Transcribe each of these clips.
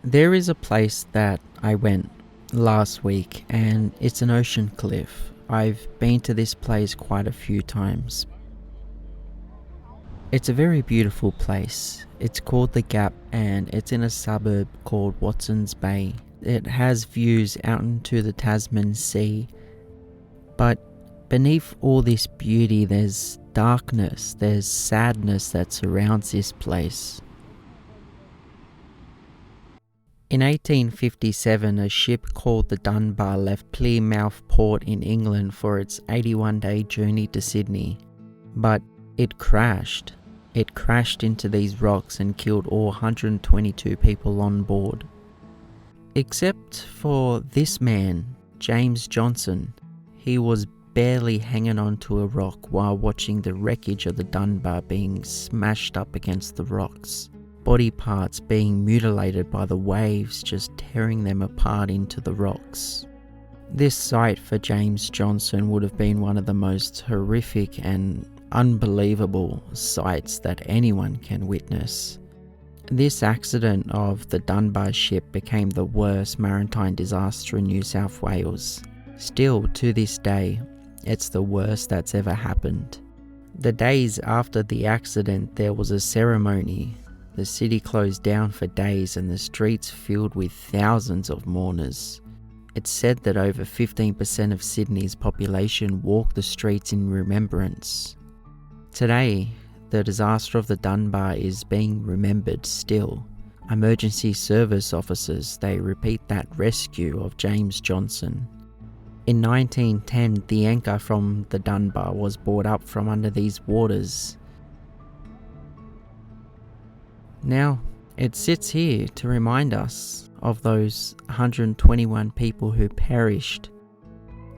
There is a place that I went last week and it's an ocean cliff. I've been to this place quite a few times. It's a very beautiful place. It's called The Gap and it's in a suburb called Watson's Bay. It has views out into the Tasman Sea, but beneath all this beauty there's darkness, there's sadness that surrounds this place. In 1857, a ship called the Dunbar left Plymouth Port in England for its 81-day journey to Sydney. But it crashed. It crashed into these rocks and killed all 122 people on board. Except for this man, James Johnson. He was barely hanging onto a rock while watching the wreckage of the Dunbar being smashed up against the rocks. Body parts being mutilated by the waves just tearing them apart into the rocks. This sight for James Johnson would have been one of the most horrific and unbelievable sights that anyone can witness. This accident of the Dunbar ship became the worst maritime disaster in New South Wales. Still, to this day, it's the worst that's ever happened. The days after the accident, there was a ceremony. The city closed down for days and the streets filled with thousands of mourners. It's said that over 15% of Sydney's population walk the streets in remembrance. Today, the disaster of the Dunbar is being remembered still. Emergency service officers, they repeat that rescue of James Johnson. In 1910, the anchor from the Dunbar was brought up from under these waters. Now, it sits here to remind us of those 121 people who perished.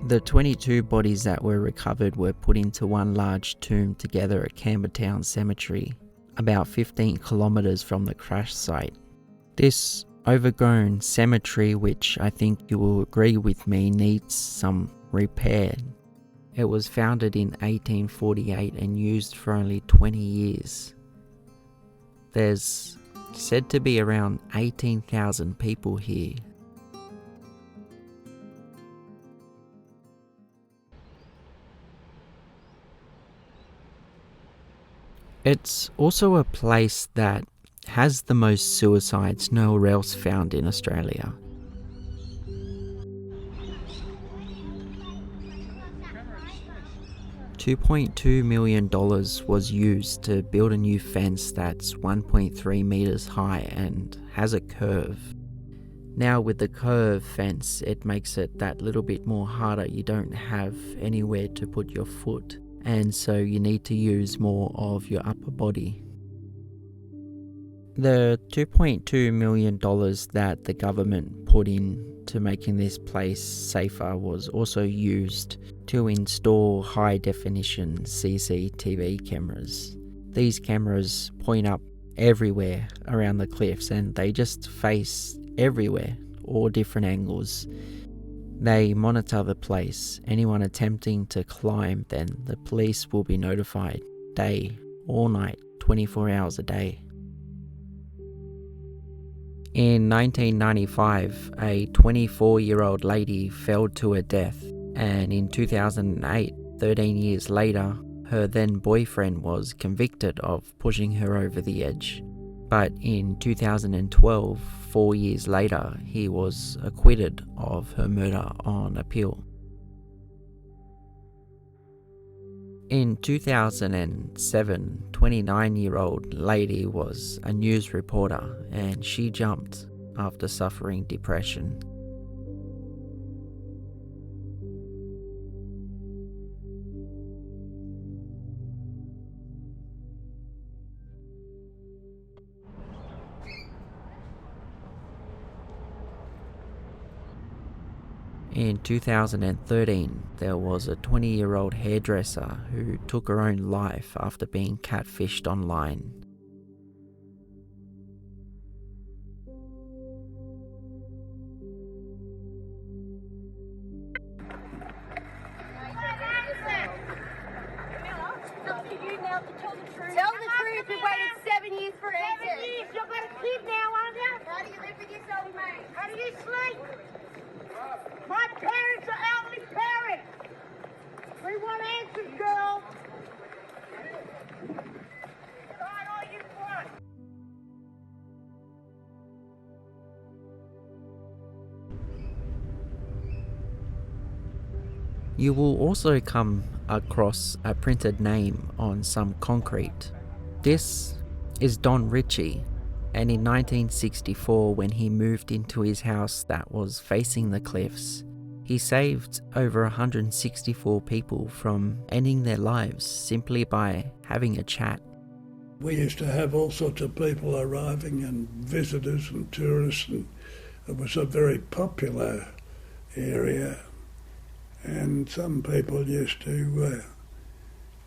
The 22 bodies that were recovered were put into one large tomb together at Cambertown Cemetery, about 15 kilometres from the crash site. This overgrown cemetery, which I think you will agree with me, needs some repair. It was founded in 1848 and used for only 20 years. There's said to be around 18,000 people here. It's also a place that has the most suicides nowhere else found in Australia. $2.2 million was used to build a new fence that's 1.3 meters high and has a curve. Now with the curved fence, it makes it that little bit more harder. You don't have anywhere to put your foot, and so you need to use more of your upper body. The $2.2 million that the government put into making this place safer was also used to install high-definition CCTV cameras. These cameras point up everywhere around the cliffs and they just face everywhere, all different angles. They monitor the place. Anyone attempting to climb, then the police will be notified day or night, 24 hours a day. In 1995, a 24-year-old lady fell to her death, and in 2008, 13 years later, her then boyfriend was convicted of pushing her over the edge. But in 2012, 4 years later, he was acquitted of her murder on appeal. In 2007, 29-year-old lady was a news reporter and she jumped after suffering depression. In 2013, there was a 20-year-old hairdresser who took her own life after being catfished online. Tell the truth. We waited 7 years for answers. 7 years. You've got a kid now, aren't you? How do you live with yourself You will also come across a printed name on some concrete. This is Don Ritchie, and in 1964, when he moved into his house that was facing the cliffs, he saved over 164 people from ending their lives simply by having a chat. We used to have all sorts of people arriving and visitors and tourists, and it was a very popular area, and some people used to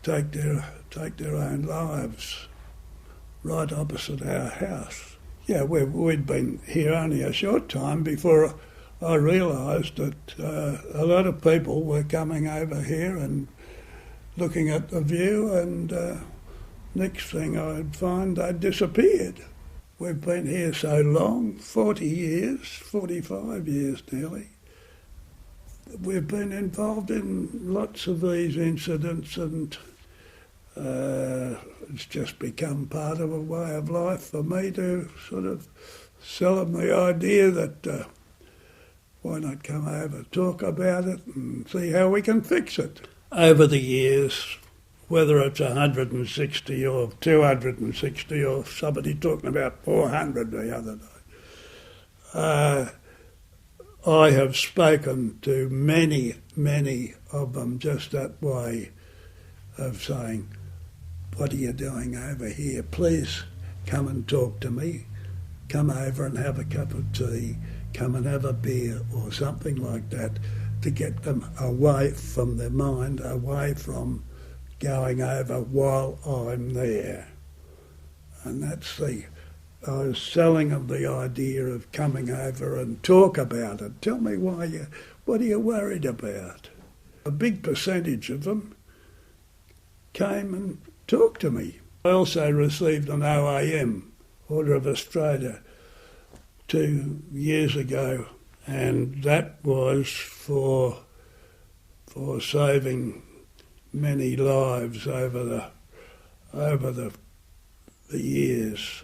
take their own lives right opposite our house. Yeah, we'd been here only a short time before I realised that a lot of people were coming over here and looking at the view, and next thing I'd find they'd disappeared. We've been here so long, 40 years, 45 years nearly. We've been involved in lots of these incidents, and it's just become part of a way of life for me to sort of sell them the idea that why not come over, talk about it and see how we can fix it. Over the years, whether it's 160 or 260 or somebody talking about 400 the other day, I have spoken to many, many of them just that way of saying, what are you doing over here? Please come and talk to me. Come over and have a cup of tea. Come and have a beer or something like that to get them away from their mind, away from going over while I'm there. And that's I was selling them the idea of coming over and talk about it. Tell me what are you worried about? A big percentage of them came and talked to me. I also received an OAM, Order of Australia, 2 years ago, and that was for saving many lives over the years.